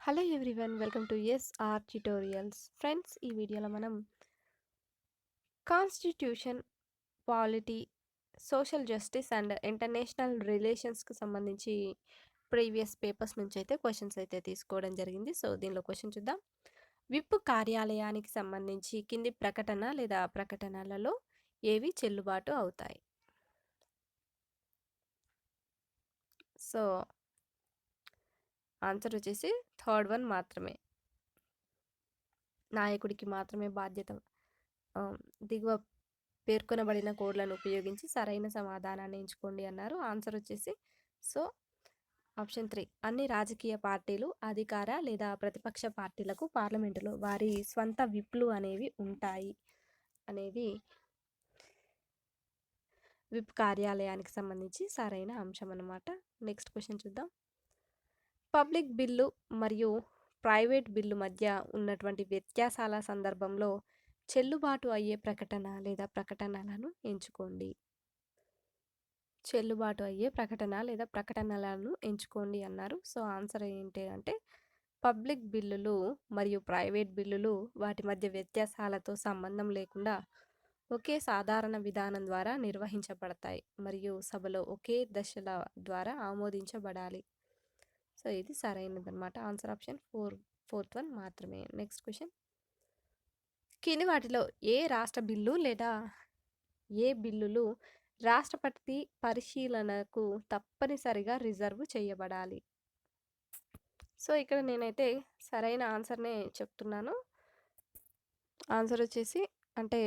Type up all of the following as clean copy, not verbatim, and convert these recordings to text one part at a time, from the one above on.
Hello everyone, welcome to SR tutorials. Friends, ఈ వీడియోలో మనం constitution, polity, social justice and international రిలేషన్స్కి సంబంధించి ప్రీవియస్ పేపర్స్ నుంచి అయితే క్వశ్చన్స్ అయితే తీసుకోవడం జరిగింది. సో దీనిలో క్వశ్చన్ చూద్దాం. విప్ కార్యాలయానికి సంబంధించి కింది ప్రకటన లేదా ప్రకటనలలో ఏవి చెల్లుబాటు అవుతాయి? సో ఆన్సర్ వచ్చేసి థర్డ్ వన్ మాత్రమే. నాయకుడికి మాత్రమే బాధ్యత. దిగువ పేర్కొనబడిన కోడ్లను ఉపయోగించి సరైన సమాధానాన్ని ఎంచుకోండి అన్నారు. ఆన్సర్ వచ్చేసి సో ఆప్షన్ 3. అన్ని రాజకీయ పార్టీలు, అధికార లేదా ప్రతిపక్ష పార్టీలకు పార్లమెంటులో వారి స్వంత విప్లు అనేవి ఉంటాయి అనేది విప్ కార్యాలయానికి సంబంధించి సరైన అంశం అన్నమాట. నెక్స్ట్ క్వశ్చన్ చూద్దాం. పబ్లిక్ బిల్లు మరియు ప్రైవేట్ బిల్లు మధ్య ఉన్నటువంటి వ్యత్యాసాల సందర్భంలో చెల్లుబాటు అయ్యే ప్రకటన లేదా ప్రకటనలను ఎంచుకోండి. చెల్లుబాటు అయ్యే ప్రకటన లేదా ప్రకటనలను ఎంచుకోండి అన్నారు. సో ఆన్సర్ ఏంటి అంటే పబ్లిక్ బిల్లులు మరియు ప్రైవేట్ బిల్లులు వాటి మధ్య వ్యత్యాసాలతో సంబంధం లేకుండా ఒకే సాధారణ విధానం ద్వారా నిర్వహించబడతాయి మరియు సభలో ఒకే దశల ద్వారా ఆమోదించబడాలి. సో ఇది సరైనదన్నమాట. ఆన్సర్ ఆప్షన్ ఫోర్త్ వన్ మాత్రమే. Next question. కింది వాటిలో ఏ రాష్ట్ర బిల్లు లేదా ఏ బిల్లులు రాష్ట్రపతి పరిశీలనకు తప్పనిసరిగా రిజర్వ్ చేయబడాలి? సో ఇక్కడ నేనైతే సరైన ఆన్సర్నే చెప్తున్నాను. ఆన్సర్ వచ్చేసి అంటే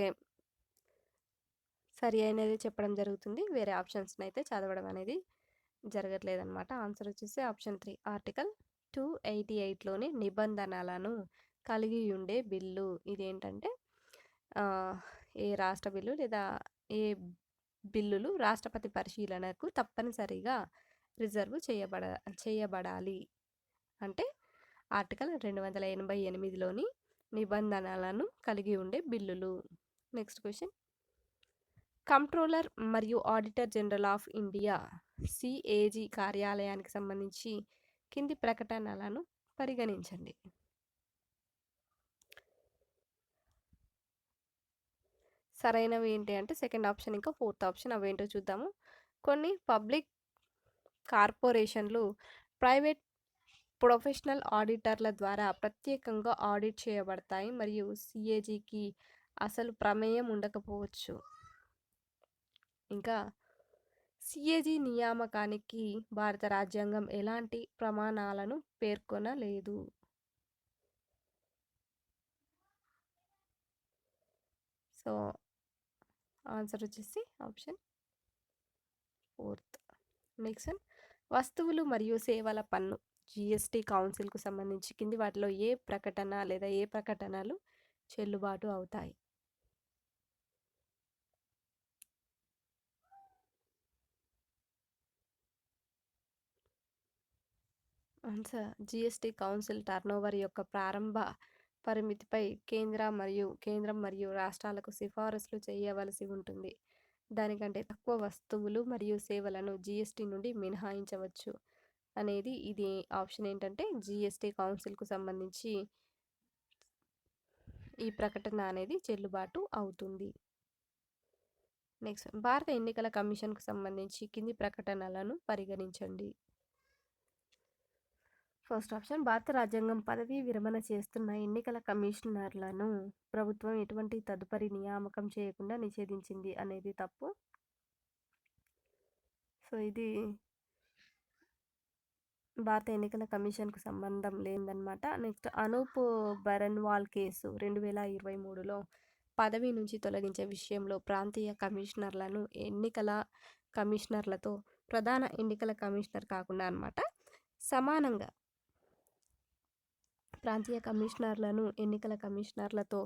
సరి అయినది చెప్పడం జరుగుతుంది. వేరే ఆప్షన్స్ని అయితే చదవడం అనేది జరగట్లేదన్నమాట. ఆన్సర్ వచ్చేసి ఆప్షన్ 3. ఆర్టికల్ 288లోని నిబంధనలను కలిగి ఉండే బిల్లు. ఇదేంటంటే ఏ రాష్ట్ర బిల్లు లేదా ఏ బిల్లులు రాష్ట్రపతి పరిశీలనకు తప్పనిసరిగా రిజర్వ్ చేయబడాలి అంటే ఆర్టికల్ 288లోని నిబంధనలను కలిగి ఉండే బిల్లులు. Next question. కంట్రోలర్ మరియు auditor general of India CAG కార్యాలయానికి సంబంధించి కింది ప్రకటనలను పరిగణించండి. సరైనవి ఏంటి అంటే సెకండ్ ఆప్షన్ ఇంకా ఫోర్త్ ఆప్షన్. అవేంటో చూద్దాము. కొన్ని పబ్లిక్ కార్పొరేషన్లు ప్రైవేట్ ప్రొఫెషనల్ ఆడిటర్ల ద్వారా ప్రత్యేకంగా ఆడిట్ చేయబడతాయి మరియు సిఏజీకి అసలు ప్రమేయం ఉండకపోవచ్చు. ఇంకా సిఏజీ నియామకానికి భారత రాజ్యాంగం ఎలాంటి ప్రమాణాలను పేర్కొనలేదు. సో ఆన్సర్ వచ్చేసి ఆప్షన్ ఫోర్త్. నెక్స్ట్, వస్తువులు మరియు సేవల పన్ను జిఎస్టీ కౌన్సిల్కు సంబంధించి కింది వాటిలో ఏ ప్రకటన లేదా ఏ ప్రకటనలు చెల్లుబాటు అవుతాయి? ఆన్సర్ జిఎస్టీ కౌన్సిల్ టర్నోవర్ యొక్క ప్రారంభ పరిమితిపై కేంద్రం మరియు రాష్ట్రాలకు సిఫారసులు చేయవలసి ఉంటుంది. దానికంటే తక్కువ వస్తువులు మరియు సేవలను జిఎస్టీ నుండి మినహాయించవచ్చు అనేది ఇది ఆప్షన్. ఏంటంటే జిఎస్టీ కౌన్సిల్కు సంబంధించి ఈ ప్రకటన అనేది చెల్లుబాటు అవుతుంది. నెక్స్ట్, భారత ఎన్నికల కమిషన్కు సంబంధించి కింది ప్రకటనలను పరిగణించండి. First option. భారత రాజ్యాంగం పదవీ విరమణ చేస్తున్న ఎన్నికల కమిషనర్లను ప్రభుత్వం ఎటువంటి తదుపరి నియామకం చేయకుండా నిషేధించింది అనేది తప్పు. సో ఇది భారత ఎన్నికల కమిషన్కు సంబంధం లేదన్నమాట. నెక్స్ట్, అనూప్ బరన్వాల్ కేసు 2023లో పదవి నుంచి తొలగించే విషయంలో ప్రాంతీయ కమిషనర్లను ఎన్నికల కమిషనర్లతో ప్రధాన ఎన్నికల కమిషనర్ కాకుండా అన్నమాట సమానంగా ప్రాంతీయ కమిషనర్లను ఎన్నికల కమిషనర్లతో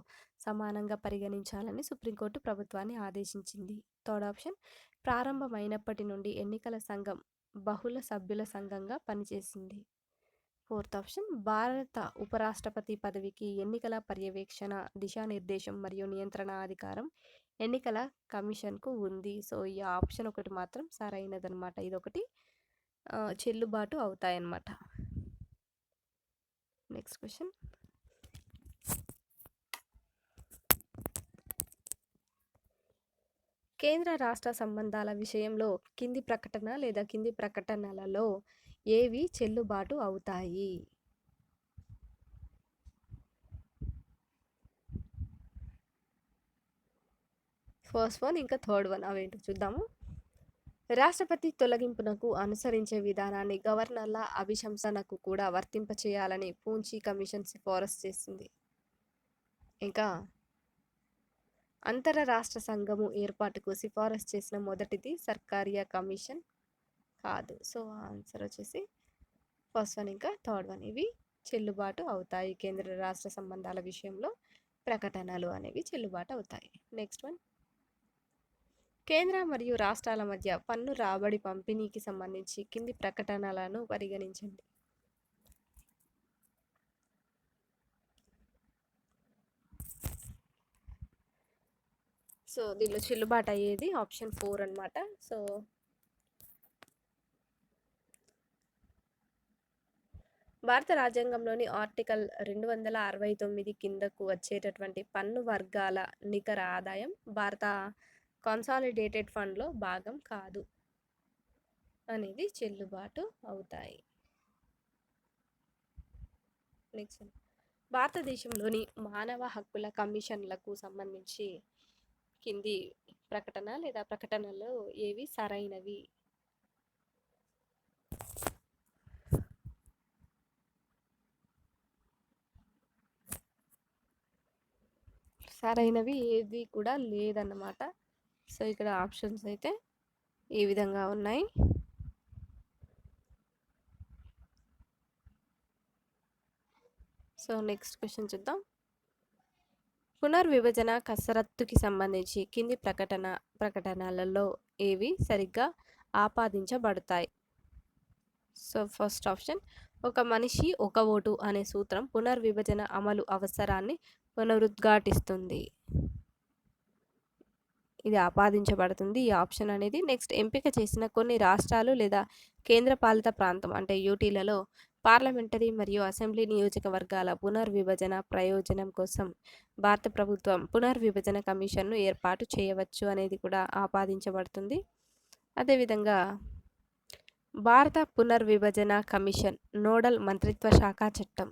సమానంగా పరిగణించాలని సుప్రీంకోర్టు ప్రభుత్వాన్ని ఆదేశించింది. Third option. ప్రారంభమైనప్పటి నుండి ఎన్నికల సంఘం బహుళ సభ్యుల సంఘంగా పనిచేసింది. Fourth option. భారత ఉపరాష్ట్రపతి పదవికి ఎన్నికల పర్యవేక్షణ, దిశానిర్దేశం మరియు నియంత్రణ అధికారం ఎన్నికల కమిషన్కు ఉంది. సో ఈ ఆప్షన్ ఒకటి మాత్రం సరైనదన్నమాట. ఇదొకటి చెల్లుబాటు అవుతాయన్నమాట. Next question. కేంద్ర రాష్ట్ర సంబంధాల విషయంలో కింది ప్రకటన లేదా కింది ప్రకటనలలో ఏవి చెల్లుబాటు అవుతాయి? ఫస్ట్ వన్ ఇంకా థర్డ్ వన్ అవేంటో చూద్దాము. రాష్ట్రపతి తొలగింపునకు అనుసరించే విధానాన్ని గవర్నర్ల అభిశంసనకు కూడా వర్తింపచేయాలని పూంచి కమిషన్ సిఫారసు చేసింది. ఇంకా అంతరరాష్ట్ర సంఘము ఏర్పాటుకు సిఫారసు చేసిన మొదటిది సర్కారియా కమిషన్ కాదు. సో ఆన్సర్ వచ్చేసి ఫస్ట్ వన్ ఇంకా థర్డ్ వన్ ఇవి చెల్లుబాటు అవుతాయి. కేంద్ర రాష్ట్ర సంబంధాల విషయంలో ప్రకటనలు అనేవి చెల్లుబాటు అవుతాయి. Next one. కేంద్ర మరియు రాష్ట్రాల మధ్య పన్ను రాబడి పంపిణీకి సంబంధించి కింది ప్రకటనలను పరిగణించండి. సో దీనిలో చెల్లుబాటు అయ్యేది ఆప్షన్ 4 అన్నమాట. సో భారత రాజ్యాంగంలోని ఆర్టికల్ 269 కిందకు వచ్చేటటువంటి పన్ను వర్గాల నికర ఆదాయం భారత కన్సాలిడేటెడ్ ఫండ్లో భాగం కాదు అనేది చెల్లుబాటు అవుతాయి. నెక్స్ట్, భారతదేశంలోని మానవ హక్కుల కమిషన్లకు సంబంధించి కింది ప్రకటన లేదా ప్రకటనలు ఏవి సరైనవి? సరైనవి ఏది కూడా లేదన్నమాట. సో ఇక్కడ ఆప్షన్స్ అయితే ఈ విధంగా ఉన్నాయి. సో నెక్స్ట్ క్వశ్చన్ చూద్దాం. పునర్విభజన కసరత్తుకి సంబంధించి కింది ప్రకటనలలో ఏవి సరిగ్గా ఆపాదించబడతాయి? సో ఫస్ట్ ఆప్షన్, ఒక మనిషి ఒక ఓటు అనే సూత్రం పునర్విభజన అమలు అవసరాన్ని పునరుద్ఘాటిస్తుంది. ఇది ఆపాదించబడుతుంది ఈ ఆప్షన్ అనేది. నెక్స్ట్, ఎంపిక చేసిన కొన్ని రాష్ట్రాలు లేదా కేంద్రపాలిత ప్రాంతం అంటే యూటీలలో పార్లమెంటరీ మరియు అసెంబ్లీ నియోజకవర్గాల పునర్విభజన ప్రయోజనం కోసం భారత ప్రభుత్వం పునర్విభజన కమిషన్ను ఏర్పాటు చేయవచ్చు అనేది కూడా ఆపాదించబడుతుంది. అదేవిధంగా భారత పునర్విభజన కమిషన్ నోడల్ మంత్రిత్వ శాఖ చట్టం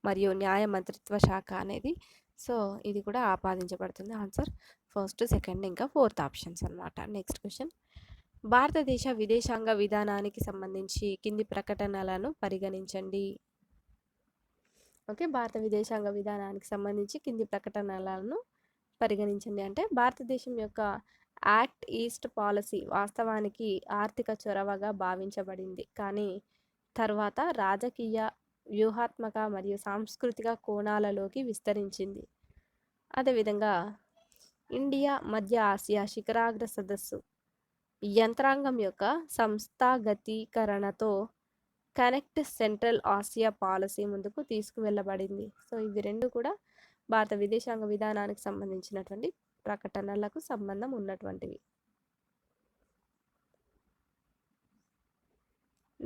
మరియు న్యాయ మంత్రిత్వ శాఖ అనేది, సో ఇది కూడా ఆపాదించబడుతుంది. ఆన్సర్ ఫస్ట్, సెకండ్ ఇంకా ఫోర్త్ ఆప్షన్స్ అన్నమాట. నెక్స్ట్ క్వశ్చన్, భారతదేశ విదేశాంగ విధానానికి సంబంధించి కింది ప్రకటనలను పరిగణించండి. ఓకే, భారత విదేశాంగ విధానానికి సంబంధించి కింది ప్రకటనలను పరిగణించండి అంటే, భారతదేశం యొక్క యాక్ట్ ఈస్ట్ పాలసీ వాస్తవానికి ఆర్థిక చొరవగా భావించబడింది, కానీ తర్వాత రాజకీయ, వ్యూహాత్మక మరియు సాంస్కృతిక కోణాలలోకి విస్తరించింది. అదేవిధంగా ఇండియా మధ్య ఆసియా శిఖరాగ్ర సదస్సు యంత్రాంగం యొక్క సంస్థాగతీకరణతో కనెక్ట్ సెంట్రల్ ఆసియా పాలసీ ముందుకు తీసుకువెళ్ళబడింది. సో ఇవి రెండు కూడా భారత విదేశాంగ విధానానికి సంబంధించినటువంటి ప్రకటనలకు సంబంధం ఉన్నటువంటివి.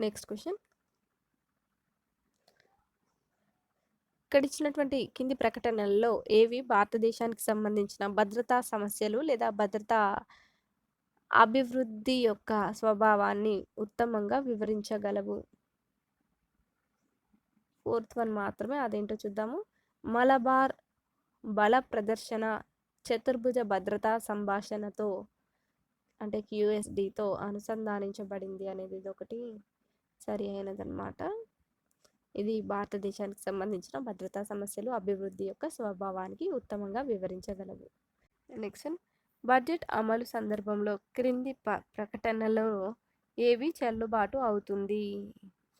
నెక్స్ట్ క్వశ్చన్, ఇక్కడ ఇచ్చినటువంటి కింది ప్రకటనలలో ఏవి భారతదేశానికి సంబంధించిన భద్రతా సమస్యలు లేదా భద్రతా అభివృద్ధి యొక్క స్వభావాన్ని ఉత్తమంగా వివరించగలవు? ఫోర్త్ వన్ మాత్రమే, అదేంటో చూద్దాము. మలబార్ బల ప్రదర్శన చతుర్భుజ భద్రతా సంభాషణతో అంటే QSDతో అనుసంధానించబడింది అనేది ఇది ఒకటి సరి అయినదన్నమాట. ఇది భారతదేశానికి సంబంధించిన భద్రతా సమస్యలు అభివృద్ధి యొక్క స్వభావానికి ఉత్తమంగా వివరించగలవు. నెక్స్ట్, బడ్జెట్ అమలు సందర్భంలో క్రింది ప్రకటనలో ఏవి చెల్లుబాటు అవుతుంది?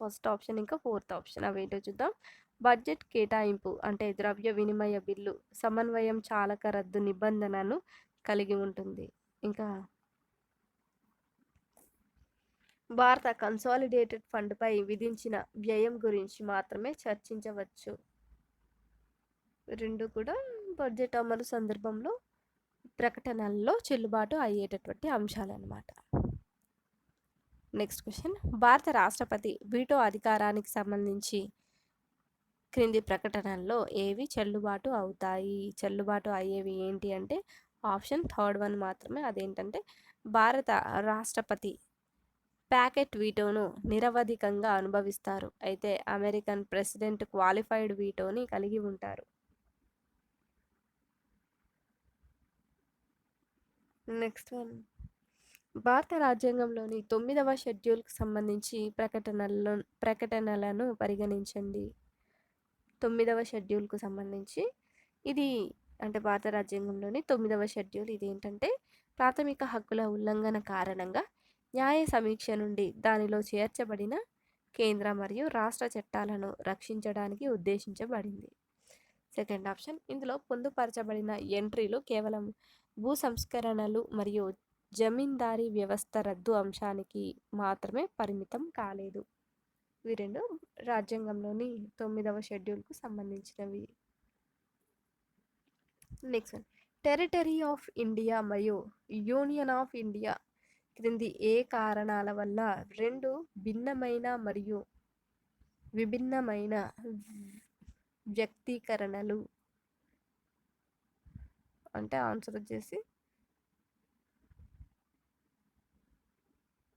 ఫస్ట్ ఆప్షన్ ఇంకా ఫోర్త్ ఆప్షన్ అవేంటో చూద్దాం. బడ్జెట్ కేటాయింపు అంటే ద్రవ్య వినిమయ బిల్లు సమన్వయం చాలక రద్దు నిబంధనను కలిగి ఉంటుంది. ఇంకా భారత కన్సాలిడేటెడ్ ఫండ్పై విధించిన వ్యయం గురించి మాత్రమే చర్చించవచ్చు. రెండు కూడా బడ్జెట్ అమలు సందర్భంలో ప్రకటనల్లో చెల్లుబాటు అయ్యేటటువంటి అంశాలన్నమాట. నెక్స్ట్ క్వశ్చన్, భారత రాష్ట్రపతి వీటో అధికారానికి సంబంధించి క్రింది ప్రకటనల్లో ఏవి చెల్లుబాటు అవుతాయి? చెల్లుబాటు అయ్యేవి ఏంటి అంటే ఆప్షన్ థర్డ్ వన్ మాత్రమే. అదేంటంటే భారత రాష్ట్రపతి ప్యాకెట్ వీటోను నిరవధికంగా అనుభవిస్తారు. అయితే అమెరికన్ ప్రెసిడెంట్ క్వాలిఫైడ్ వీటోని కలిగి ఉంటారు. నెక్స్ట్ వన్, భారత రాజ్యాంగంలోని 9వ షెడ్యూల్కి సంబంధించి ప్రకటనలను పరిగణించండి. 9వ షెడ్యూల్కు సంబంధించి ఇది అంటే భారత రాజ్యాంగంలోని 9వ షెడ్యూల్ ఇదేంటంటే ప్రాథమిక హక్కుల ఉల్లంఘన కారణంగా న్యాయ సమీక్ష నుండి దానిలో చేర్చబడిన కేంద్ర మరియు రాష్ట్ర చట్టాలను రక్షించడానికి ఉద్దేశించబడింది. సెకండ్ ఆప్షన్, ఇందులో పొందుపరచబడిన ఎంట్రీలు కేవలం భూ సంస్కరణలు మరియు జమీందారీ వ్యవస్థ రద్దు అంశానికి మాత్రమే పరిమితం కాలేదు. ఇవి రెండు రాజ్యాంగంలోని 9వ షెడ్యూల్కు సంబంధించినవి. Next one, territory of India మరియు యూనియన్ ఆఫ్ ఇండియా క్రింది ఏ కారణాల వల్ల రెండు భిన్నమైన మరియు విభిన్నమైన వ్యక్తీకరణలు అంటే ఆన్సర్ వచ్చేసి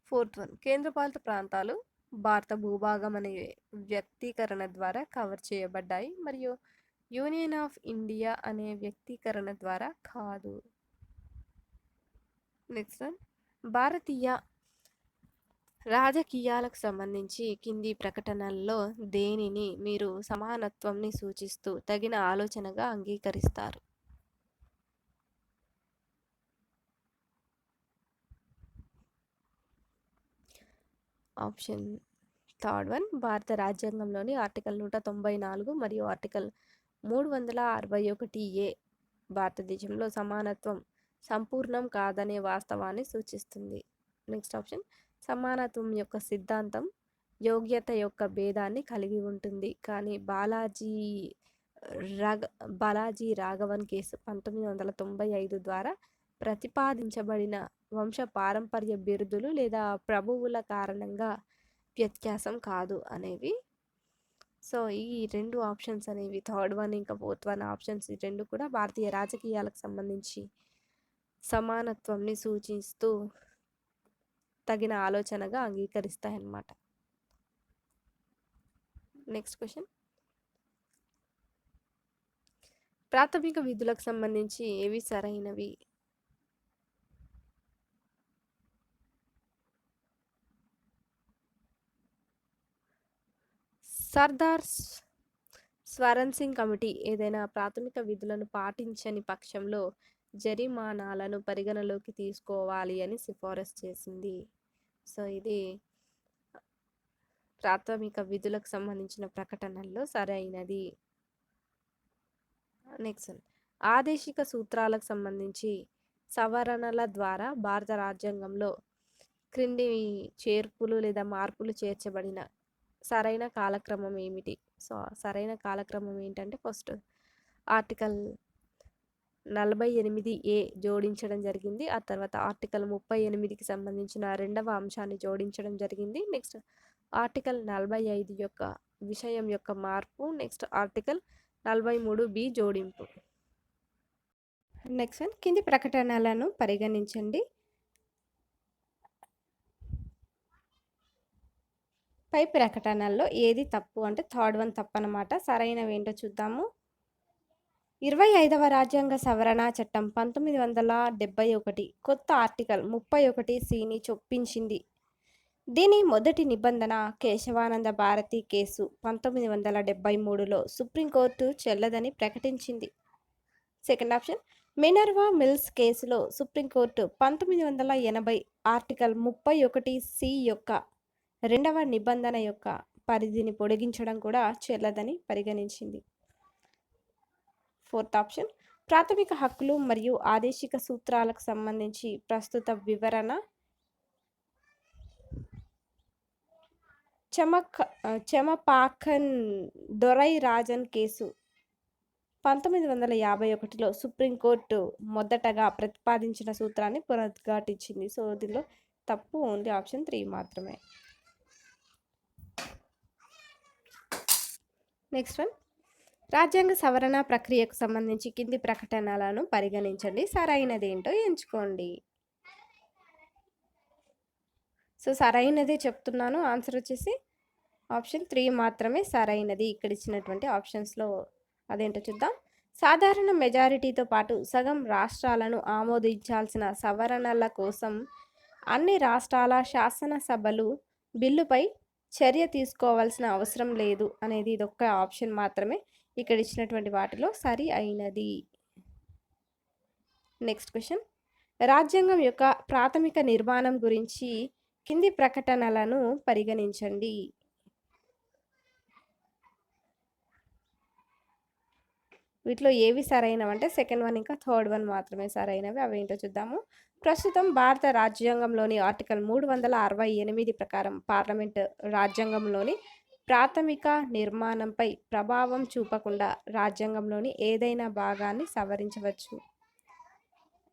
ఫోర్త్ వన్, కేంద్రపాలిత ప్రాంతాలు భారత భూభాగం అనే వ్యక్తీకరణ ద్వారా కవర్ చేయబడ్డాయి మరియు యూనియన్ ఆఫ్ ఇండియా అనే వ్యక్తీకరణ ద్వారా కాదు. నెక్స్ట్ వన్, భారతీయ రాజకీయాలకు సంబంధించి కింది ప్రకటనల్లో దేనిని మీరు సమానత్వంని సూచిస్తూ తగిన ఆలోచనగా అంగీకరిస్తారు? ఆప్షన్ థర్డ్ వన్, భారత రాజ్యాంగంలోని ఆర్టికల్ 194 మరియు ఆర్టికల్ 361A భారతదేశంలో సమానత్వం సంపూర్ణం కాదనే వాస్తవాన్ని సూచిస్తుంది. నెక్స్ట్ ఆప్షన్, సమానత్వం యొక్క సిద్ధాంతం యోగ్యత యొక్క భేదాన్ని కలిగి ఉంటుంది, కానీ బాలాజీ రాఘవన్ కేసు 1995 ద్వారా ప్రతిపాదించబడిన వంశ పారంపర్య బిరుదులు లేదా ప్రభువుల కారణంగా వ్యత్యాసం కాదు అనేవి. సో ఈ రెండు ఆప్షన్స్ అనేవి థర్డ్ వన్ ఇంకా ఫోర్త్ వన్ ఆప్షన్స్ ఈ రెండు కూడా భారతీయ రాజకీయాలకు సంబంధించి సమానత్వంని సూచిస్తూ తగిన ఆలోచనగా అంగీకరిస్తాయన్నమాట. నెక్స్ట్ క్వశ్చన్, ప్రాథమిక విధులకు సంబంధించి ఏవి సరైనవి? సర్దార్ స్వరణ్ సింగ్ కమిటీ ఏదైనా ప్రాథమిక విధులను పాటించని పక్షంలో జరిమానాలను పరిగణలోకి తీసుకోవాలి అని సిఫారసు చేసింది. సో ఇది ప్రాథమిక విధులకు సంబంధించిన ప్రకటనల్లో సరైనది. నెక్స్ట్, ఆదేశిక సూత్రాలకు సంబంధించి సవరణల ద్వారా భారత రాజ్యాంగంలో క్రింది చేర్పులు లేదా మార్పులు చేర్చబడిన సరైన కాలక్రమం ఏమిటి? సో సరైన కాలక్రమం ఏంటంటే ఫస్ట్ ఆర్టికల్ 48A జోడించడం జరిగింది. ఆ తర్వాత ఆర్టికల్ 38కి సంబంధించిన రెండవ అంశాన్ని జోడించడం జరిగింది. నెక్స్ట్ ఆర్టికల్ 45 యొక్క విషయం యొక్క మార్పు. నెక్స్ట్ ఆర్టికల్ 43B జోడింపు. నెక్స్ట్ వన్, కింది ప్రకటనలను పరిగణించండి. పై ప్రకటనల్లో ఏది తప్పు అంటే థర్డ్ వన్ తప్పు అన్నమాట. సరైనవి ఏంటో చూద్దాము. 25వ రాజ్యాంగ సవరణ చట్టం 1971 కొత్త ఆర్టికల్ 31Cని చొప్పించింది. దీని మొదటి నిబంధన కేశవానంద భారతి కేసు 1973లో సుప్రీంకోర్టు చెల్లదని ప్రకటించింది. సెకండ్ ఆప్షన్, మినర్వా మిల్స్ కేసులో సుప్రీంకోర్టు 1980 ఆర్టికల్ 31C యొక్క రెండవ నిబంధన యొక్క పరిధిని పొడిగించడం కూడా చెల్లదని పరిగణించింది. ఫోర్త్ ఆప్షన్, ప్రాథమిక హక్కులు మరియు ఆదేశిక సూత్రాలకు సంబంధించి ప్రస్తుత వివరణ చమపాకన్ దొరై రాజన్ కేసు 1951లో సుప్రీంకోర్టు మొదటగా ప్రతిపాదించిన సూత్రాన్ని పునరుద్ఘాటించింది. సో దీనిలో తప్పు ఓన్లీ ఆప్షన్ 3 మాత్రమే. నెక్స్ట్ వన్, రాజ్యాంగ సవరణ ప్రక్రియకు సంబంధించి కింది ప్రకటనలను పరిగణించండి. సరైనదేంటో ఎంచుకోండి. సో సరైనదే చెప్తున్నాను. ఆన్సర్ వచ్చేసి ఆప్షన్ 3 మాత్రమే సరైనది. ఇక్కడ ఇచ్చినటువంటి ఆప్షన్స్లో అదేంటో చూద్దాం. సాధారణ మెజారిటీతో పాటు సగం రాష్ట్రాలను ఆమోదించాల్సిన సవరణల కోసం అన్ని రాష్ట్రాల శాసనసభలు బిల్లుపై చర్య తీసుకోవాల్సిన అవసరం లేదు అనేది ఇదొక్క ఆప్షన్ మాత్రమే ఇక్కడ ఇచ్చినటువంటి వాటిలో సరి అయినది. Next question. రాజ్యాంగం యొక్క ప్రాథమిక నిర్మాణం గురించి కింది ప్రకటనలను పరిగణించండి. వీటిలో ఏవి సరైనవంటే సెకండ్ వన్ ఇంకా థర్డ్ వన్ మాత్రమే సరైనవి. అవేంటో చూద్దాము. ప్రస్తుతం భారత రాజ్యాంగంలోని ఆర్టికల్ 368 ప్రకారం పార్లమెంట్ రాజ్యాంగంలోని ప్రాథమిక నిర్మాణంపై ప్రభావం చూపకుండా రాజ్యాంగంలోని ఏదైనా భాగాన్ని సవరించవచ్చు.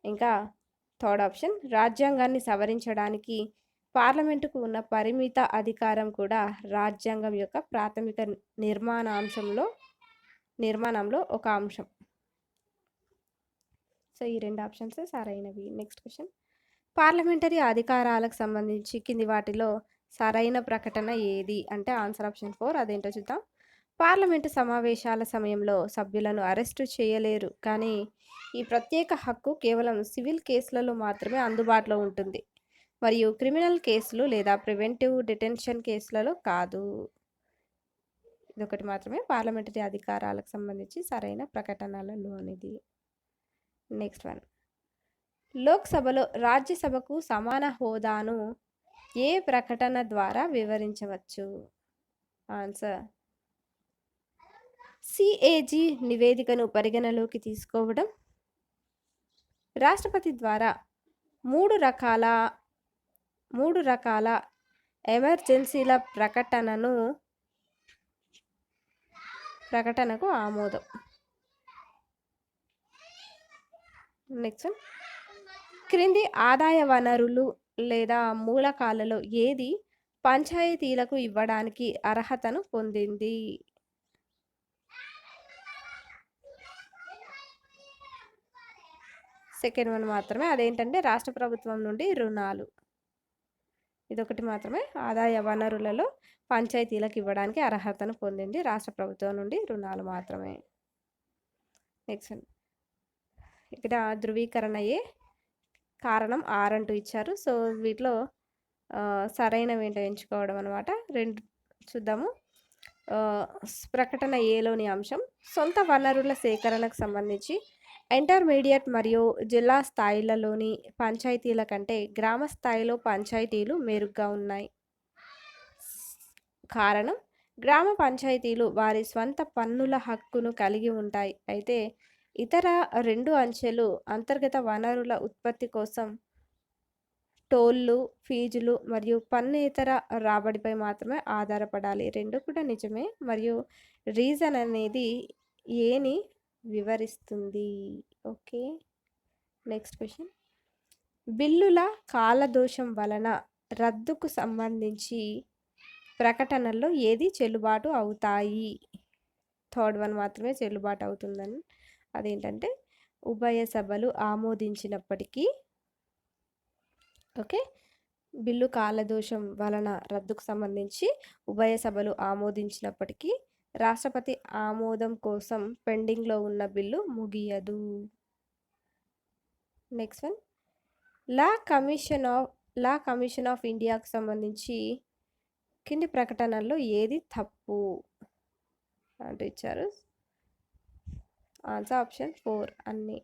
ఇంకా థర్డ్ ఆప్షన్, రాజ్యాంగాన్ని సవరించడానికి పార్లమెంటుకు ఉన్న పరిమిత అధికారం కూడా రాజ్యాంగం యొక్క ప్రాథమిక నిర్మాణంలో ఒక అంశం. సో ఈ రెండు ఆప్షన్స్ సరైనవి. Next question. పార్లమెంటరీ అధికారాలకు సంబంధించి కింది వాటిలో సరైన ప్రకటన ఏది అంటే ఆన్సర్ ఆప్షన్ 4. అదేంటో చూద్దాం. పార్లమెంటు సమావేశాల సమయంలో సభ్యులను అరెస్టు చేయలేరు, కానీ ఈ ప్రత్యేక హక్కు కేవలం సివిల్ కేసులలో మాత్రమే అందుబాటులో ఉంటుంది మరియు క్రిమినల్ కేసులు లేదా ప్రివెంటివ్ డిటెన్షన్ కేసులలో కాదు. ఇదొకటి మాత్రమే పార్లమెంటరీ అధికారాలకు సంబంధించి సరైన ప్రకటనలలోనిది. Next one. లోక్సభలో రాజ్యసభకు సమాన హోదాను ఏ ప్రకటన ద్వారా వివరించవచ్చు? ఆన్సర్ సిఏజీ నివేదికను పరిగణలోకి తీసుకోవడం, రాష్ట్రపతి ద్వారా మూడు రకాల ఎమర్జెన్సీల ప్రకటనకు ఆమోదం. నెక్స్ట్, క్రింది ఆదాయ వనరులు లేదా మూలకాలలో ఏది పంచాయతీలకు ఇవ్వడానికి అర్హతను పొందింది? సెకండ్ వన్ మాత్రమే. అదేంటంటే రాష్ట్ర ప్రభుత్వం నుండి రుణాలు. ఇదొకటి మాత్రమే ఆదాయ వనరులలో పంచాయతీలకు ఇవ్వడానికి అర్హతను పొందింది రాష్ట్ర ప్రభుత్వం నుండి రుణాలు మాత్రమే. నెక్స్ట్, ఇక్కడ ధృవీకరణ ఏ కారణం 6 అంటూ ఇచ్చారు. సో వీటిలో సరైనవి ఏంటో ఎంచుకోవడం అనమాట. రెండు చూద్దాము. ప్రకటన ఏలోని అంశం సొంత వనరుల సేకరణకు సంబంధించి ఇంటర్మీడియట్ మరియు జిల్లా స్థాయిలలోని పంచాయతీల కంటే గ్రామ స్థాయిలో పంచాయతీలు మెరుగ్గా ఉన్నాయి. కారణం, గ్రామ పంచాయతీలు వారి స్వంత పన్నుల హక్కును కలిగి ఉంటాయి, అయితే ఇతర 2 అంచెలు అంతర్గత వనరుల ఉత్పత్తి కోసం టోళ్ళు, ఫీజులు మరియు పన్నేతర రాబడిపై మాత్రమే ఆధారపడాలి. రెండు కూడా నిజమే. మరియు రీజన్ అనేది ఏని వివరిస్తుంది. Okay, next question. బిల్లుల కాలదోషం వలన రద్దుకు సంబంధించి ప్రకటనల్లో ఏది చెల్లుబాటు అవుతాయి? థర్డ్ వన్ మాత్రమే చెల్లుబాటు అవుతుందని. అదేంటంటే ఉభయ సభలు ఆమోదించినప్పటికీ. ఓకే, బిల్లు కాలదోషం వలన రద్దుకు సంబంధించి ఉభయ సభలు ఆమోదించినప్పటికీ రాష్ట్రపతి ఆమోదం కోసం పెండింగ్లో ఉన్న బిల్లు ముగియదు. Next one. Law commission of ఇండియాకు సంబంధించి కింది ప్రకటనల్లో ఏది తప్పు అంటూ ఇచ్చారు. ఆన్సర్ ఆప్షన్ 4 అన్నీ.